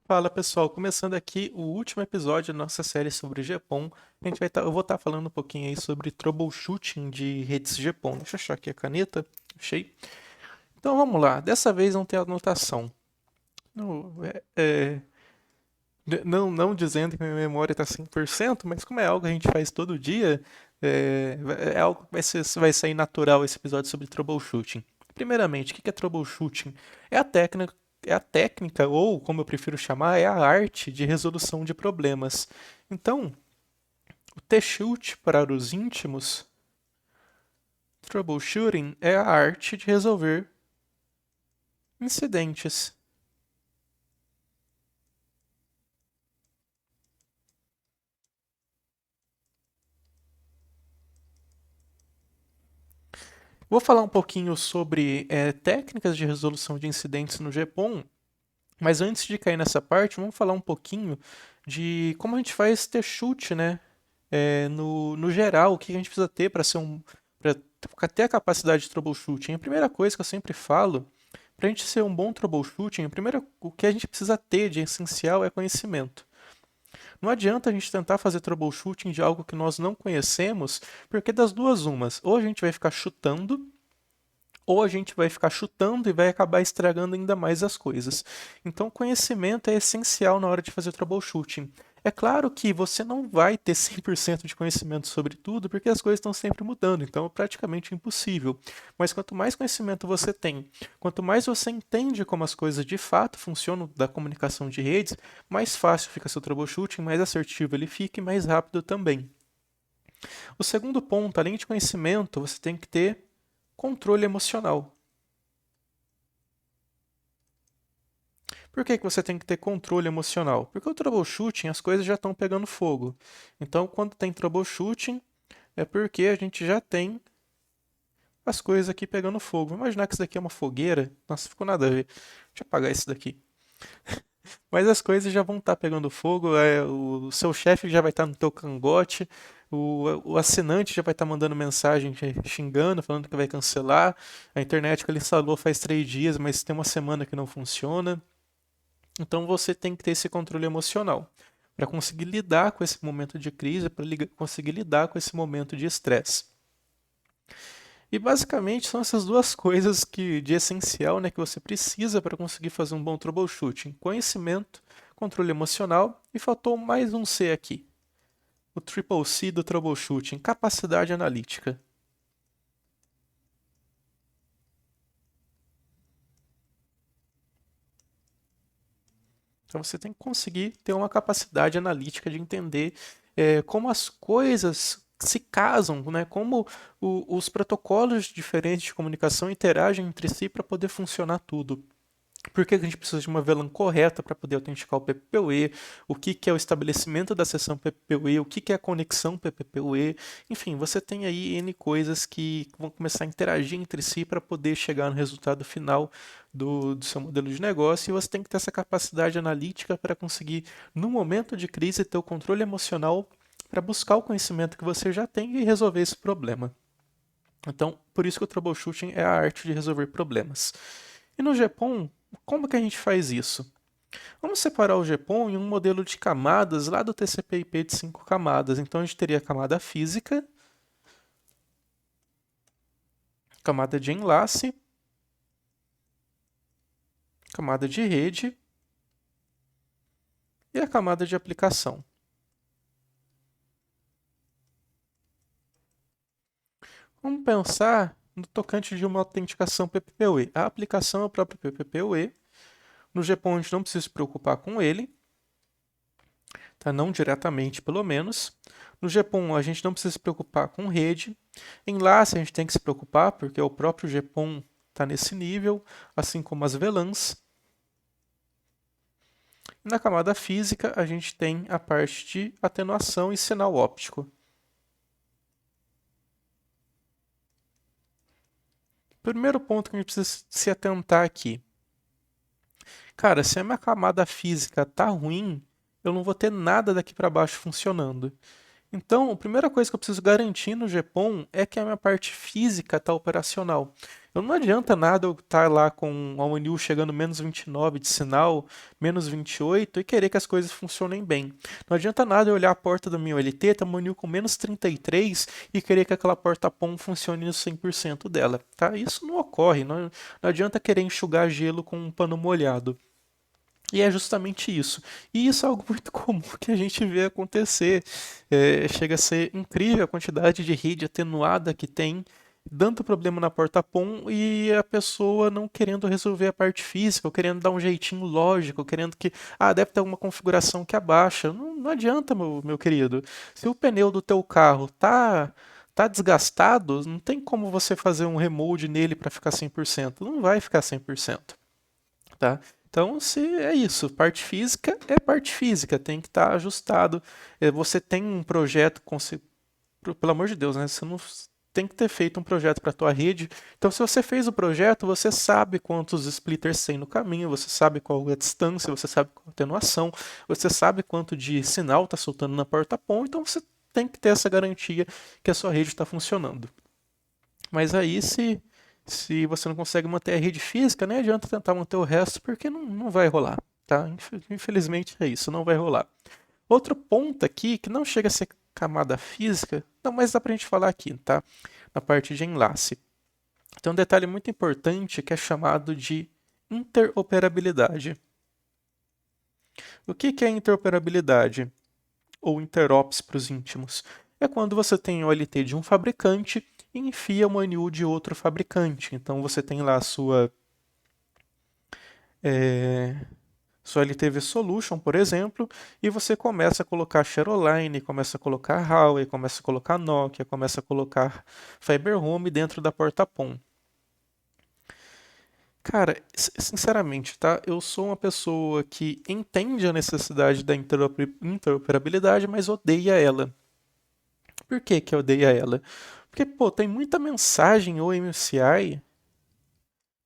Fala pessoal, começando aqui o último episódio da nossa série sobre GPON. Eu vou estar falando um pouquinho aí sobre troubleshooting de redes GPON. Deixa eu achar aqui a caneta. Achei. Então vamos lá. Dessa vez não tem anotação. Não, não dizendo que minha memória está 100%, mas como é algo que a gente faz todo dia, é algo que vai sair natural esse episódio sobre troubleshooting. Primeiramente, o que é troubleshooting? É a técnica, ou como eu prefiro chamar, é a arte de resolução de problemas. Então, o T-shoot para os íntimos, troubleshooting é a arte de resolver incidentes. Vou falar um pouquinho sobre técnicas de resolução de incidentes no GPON, mas antes de cair nessa parte, vamos falar um pouquinho de como a gente faz T-shoot, né? No geral, o que a gente precisa ter para ter a capacidade de troubleshooting. A primeira coisa que eu sempre falo, para a gente ser um bom troubleshooting, o que a gente precisa ter de essencial é conhecimento. Não adianta a gente tentar fazer troubleshooting de algo que nós não conhecemos, porque das duas umas, ou a gente vai ficar chutando, ou a gente vai ficar chutando e vai acabar estragando ainda mais as coisas. Então, conhecimento é essencial na hora de fazer troubleshooting. É claro que você não vai ter 100% de conhecimento sobre tudo, porque as coisas estão sempre mudando, então é praticamente impossível. Mas quanto mais conhecimento você tem, quanto mais você entende como as coisas de fato funcionam da comunicação de redes, mais fácil fica seu troubleshooting, mais assertivo ele fica e mais rápido também. O segundo ponto, além de conhecimento, você tem que ter controle emocional. Por que que você tem que ter controle emocional? Porque o troubleshooting, as coisas já estão pegando fogo. Então, quando tem troubleshooting, é porque a gente já tem as coisas aqui pegando fogo. Vou imaginar que isso daqui é uma fogueira. Nossa, ficou nada a ver. Deixa eu apagar isso daqui. Mas as coisas já vão estar pegando fogo, o seu chefe já vai estar no teu cangote, o assinante já vai estar mandando mensagem xingando, falando que vai cancelar. A internet que ele instalou faz 3 dias, mas tem uma semana que não funciona. Então você tem que ter esse controle emocional para conseguir lidar com esse momento de crise, para conseguir lidar com esse momento de estresse. E basicamente são essas duas coisas que de essencial, né, que você precisa para conseguir fazer um bom troubleshooting: conhecimento, controle emocional e faltou mais um C aqui. O triple C do troubleshooting, capacidade analítica. Então você tem que conseguir ter uma capacidade analítica de entender como as coisas se casam, né? Como os protocolos diferentes de comunicação interagem entre si para poder funcionar tudo. Por que a gente precisa de uma VLAN correta para poder autenticar o PPPoE? O que que é o estabelecimento da sessão PPPoE? O que que é a conexão PPPoE? Enfim, você tem aí N coisas que vão começar a interagir entre si para poder chegar no resultado final do seu modelo de negócio, e você tem que ter essa capacidade analítica para conseguir, no momento de crise, ter o controle emocional para buscar o conhecimento que você já tem e resolver esse problema. Então, por isso que o troubleshooting é a arte de resolver problemas. E no GPON, como que a gente faz isso? Vamos separar o GPON em um modelo de camadas lá do TCP/IP de 5 camadas. Então a gente teria a camada física, camada de enlace, camada de rede e a camada de aplicação. Vamos pensar no tocante de uma autenticação PPPoE. A aplicação é o próprio PPPoE. No GPON a gente não precisa se preocupar com ele, tá? Não diretamente, pelo menos. No GPON a gente não precisa se preocupar com rede. Enlace a gente tem que se preocupar, porque o próprio GPON está nesse nível, assim como as VLANs. Na camada física a gente tem a parte de atenuação e sinal óptico. Primeiro ponto que a gente precisa se atentar aqui. Cara, se a minha camada física tá ruim, eu não vou ter nada daqui para baixo funcionando. Então, a primeira coisa que eu preciso garantir no GPON é que a minha parte física está operacional. Então não adianta nada eu estar lá com a ONU chegando menos 29 de sinal, menos 28 e querer que as coisas funcionem bem. Não adianta nada eu olhar a porta do meu LT, tá uma ONU com menos 33 e querer que aquela porta POM funcione no 100% dela, tá? Isso não ocorre, não adianta querer enxugar gelo com um pano molhado. E é justamente isso. E isso é algo muito comum que a gente vê acontecer. Chega a ser incrível a quantidade de rede atenuada que tem, dando problema na porta POM e a pessoa não querendo resolver a parte física, ou querendo dar um jeitinho lógico, querendo que, deve ter alguma configuração que abaixa. Não adianta, meu querido. Se o pneu do teu carro tá desgastado, não tem como você fazer um remold nele para ficar 100%. Não vai ficar 100%. Tá? Então, se é isso, parte física é parte física, tem que estar ajustado. Você tem um projeto, pelo amor de Deus, né? Você não tem que ter feito um projeto para a tua rede. Então, se você fez o projeto, você sabe quantos splitters tem no caminho, você sabe qual é a distância, você sabe qual é a atenuação, você sabe quanto de sinal está soltando na porta POM, então você tem que ter essa garantia que a sua rede está funcionando. Mas aí, se você não consegue manter a rede física, nem adianta tentar manter o resto, porque não vai rolar, tá? Infelizmente é isso, não vai rolar. Outro ponto aqui, que não chega a ser camada física, não, mas dá pra gente falar aqui, tá? Na parte de enlace. Tem um detalhe muito importante que é chamado de interoperabilidade. O que é interoperabilidade? Ou interops para os íntimos? É quando você tem o OLT de um fabricante e enfia uma NU de outro fabricante. Então você tem lá a sua LTV Solution, por exemplo, e você começa a colocar Shareline, começa a colocar Huawei, começa a colocar Nokia, começa a colocar Fiber Home dentro da porta POM. Cara, sinceramente, tá? Eu sou uma pessoa que entende a necessidade da interoperabilidade, mas odeia ela. Por que que eu odeia ela? Porque, pô, tem muita mensagem ou MCI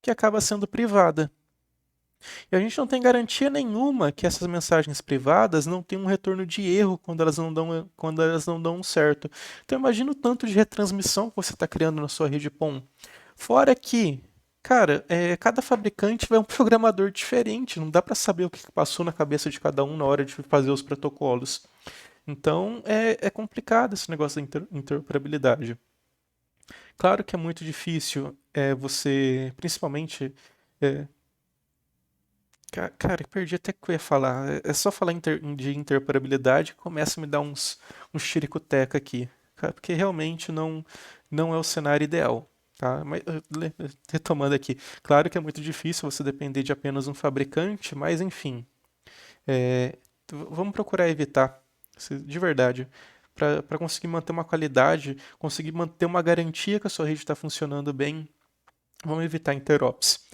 que acaba sendo privada. E a gente não tem garantia nenhuma que essas mensagens privadas não tenham um retorno de erro quando elas não dão certo. Então imagina o tanto de retransmissão que você está criando na sua rede POM. Fora que, cara, cada fabricante vai um programador diferente, não dá para saber o que passou na cabeça de cada um na hora de fazer os protocolos. Então é complicado esse negócio da interoperabilidade. Claro que é muito difícil você, principalmente. é, Cara, perdi até o que eu ia falar. É só falar de interoperabilidade que começa a me dar uns chiricoteca aqui. Cara, porque realmente não é o cenário ideal. Tá? Mas, retomando aqui, claro que é muito difícil você depender de apenas um fabricante, mas enfim, vamos procurar evitar, de verdade, para conseguir manter uma qualidade, conseguir manter uma garantia que a sua rede está funcionando bem, vamos evitar interops.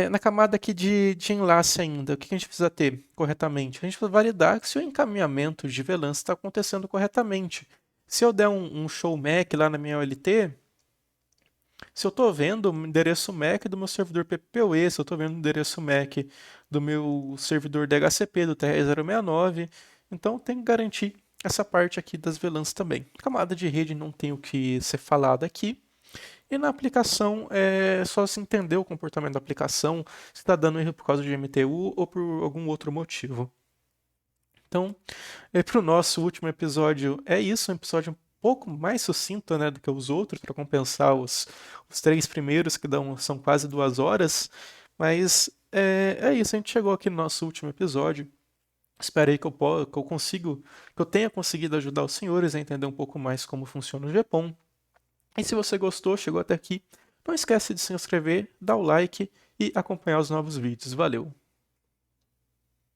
Na camada aqui de enlace ainda, o que a gente precisa ter corretamente? A gente precisa validar que se o encaminhamento de VLAN está acontecendo corretamente. Se eu der um show MAC lá na minha OLT, se eu estou vendo o endereço MAC do meu servidor PPPoE, se eu estou vendo o endereço MAC do meu servidor DHCP, do TR-069, então tem que garantir essa parte aqui das VLANs também. Camada de rede não tem o que ser falado aqui. E na aplicação é só se entender o comportamento da aplicação, se está dando erro por causa de MTU ou por algum outro motivo. Então, para o nosso último episódio é isso, um episódio um pouco mais sucinto, né, do que os outros, para compensar os três primeiros, que são quase 2 horas. Mas é isso, a gente chegou aqui no nosso último episódio. Espero aí que eu tenha conseguido ajudar os senhores a entender um pouco mais como funciona o GPON. E se você gostou, chegou até aqui, não esquece de se inscrever, dar o like e acompanhar os novos vídeos. Valeu!